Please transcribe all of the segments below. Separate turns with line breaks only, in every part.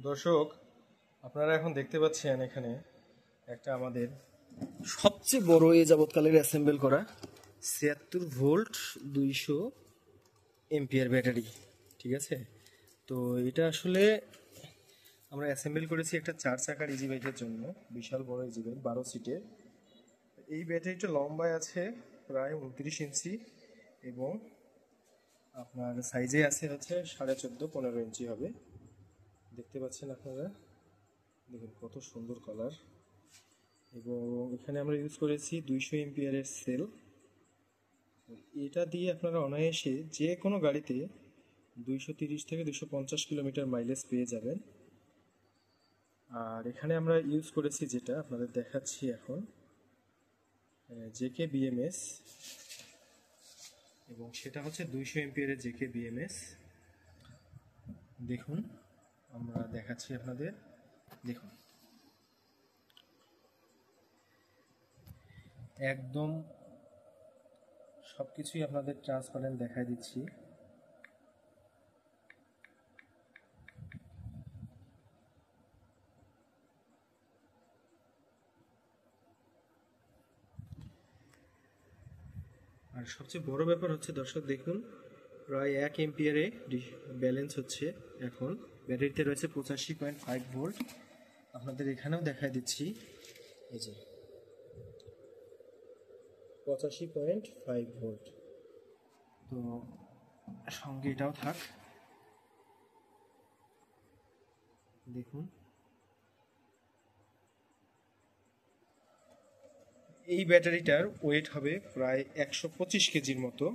দর্শক, আপনারা এখন দেখতে পাচ্ছেন এখানে একটা আমাদের সবচেয়ে বড় এ যাবৎকালের অ্যাসেম্বল করা ৭৬ ভোল্ট ২০০ এম্পিয়ার ব্যাটারি। ঠিক আছে, তো এটা আসলে আমরা অ্যাসেম্বল করেছি একটা ৪ চাকার ইজি বাইকের জন্য। বিশাল বড় ইজি বাইক, ১২ সিটের। এই ব্যাটারিটা লম্বায় আছে প্রায় ২৯ ইঞ্চি এবং আপনার সাইজে আছে হচ্ছে ১৪.৫-১৫ ইঞ্চি হবে। দেখতে পাচ্ছেন আপনারা, দেখুন কত সুন্দর কালার। এবং এখানে আমরা ইউজ করেছি ২০০ এম্পিয়ারের সেল। এটা দিয়ে আপনারা অনায়াসে যে কোনো গাড়িতে ২৩০ থেকে ২৫০ কিলোমিটার মাইলেজ পেয়ে যাবেন। আর এখানে আমরা ইউজ করেছি, যেটা আপনাদের দেখাচ্ছি এখন, জেকে বিএমএস, এবং সেটা হচ্ছে ২০০ এম্পিয়ারের জেকে বিএমএস। দেখুন, আমরা দেখাচ্ছি আপনাদের, দেখুন একদম সব কিছুই আপনাদের ট্রান্সপারেন্ট দেখাই দিচ্ছি। আর সবচেয়ে বড় ব্যাপার হচ্ছে দর্শক, দেখুন প্রায় ১ এম্পিয়ারে ব্যালেন্স হচ্ছে। এখন ব্যাটারিতে রয়েছে ৮৫.৫ ভোল্ট। আপনাদের এখানেও দেখাই দিচ্ছি, এই যে ৮৫.৫ ভোল্ট। তো সঙ্গে এটাও থাক, দেখুন এই ব্যাটারিটার ওয়েট হবে প্রায় ১২৫ কেজির মতো।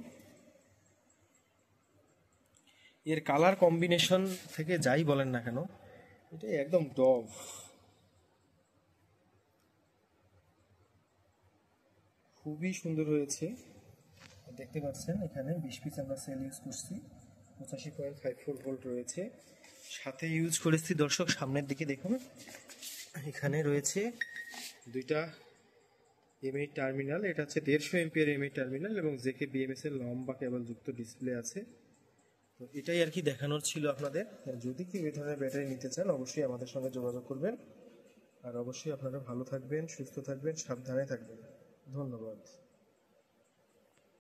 এর কালার কম্বিনেশন থেকে যাই বলেন না কেন, এটা একদম ডভ, খুবই সুন্দর হয়েছে। দেখতে পাচ্ছেন এখানে ২০ পিস আমরা সেল ইউজ করছি, ৮৫.৫ ভোল্ট রয়েছে। সাথে ইউজ করেছি দর্শক, সামনের দিকে দেখুন, এখানে রয়েছে দুইটা এমআই টার্মিনাল। এটা হচ্ছে ১৫০ এমপিয়ার এমআই টার্মিনাল এবং জেকে বিএমএস এর লম্বা কেবল যুক্ত ডিসপ্লে আছে। তো এটাই আর কি দেখানোর ছিল আপনাদের। যদি কেউ এই ধরনের ব্যাটারি নিতে চান, অবশ্যই আমাদের সঙ্গে যোগাযোগ করবেন। আর অবশ্যই আপনারা ভালো থাকবেন, সুস্থ থাকবেন, সাবধানে থাকবেন। ধন্যবাদ।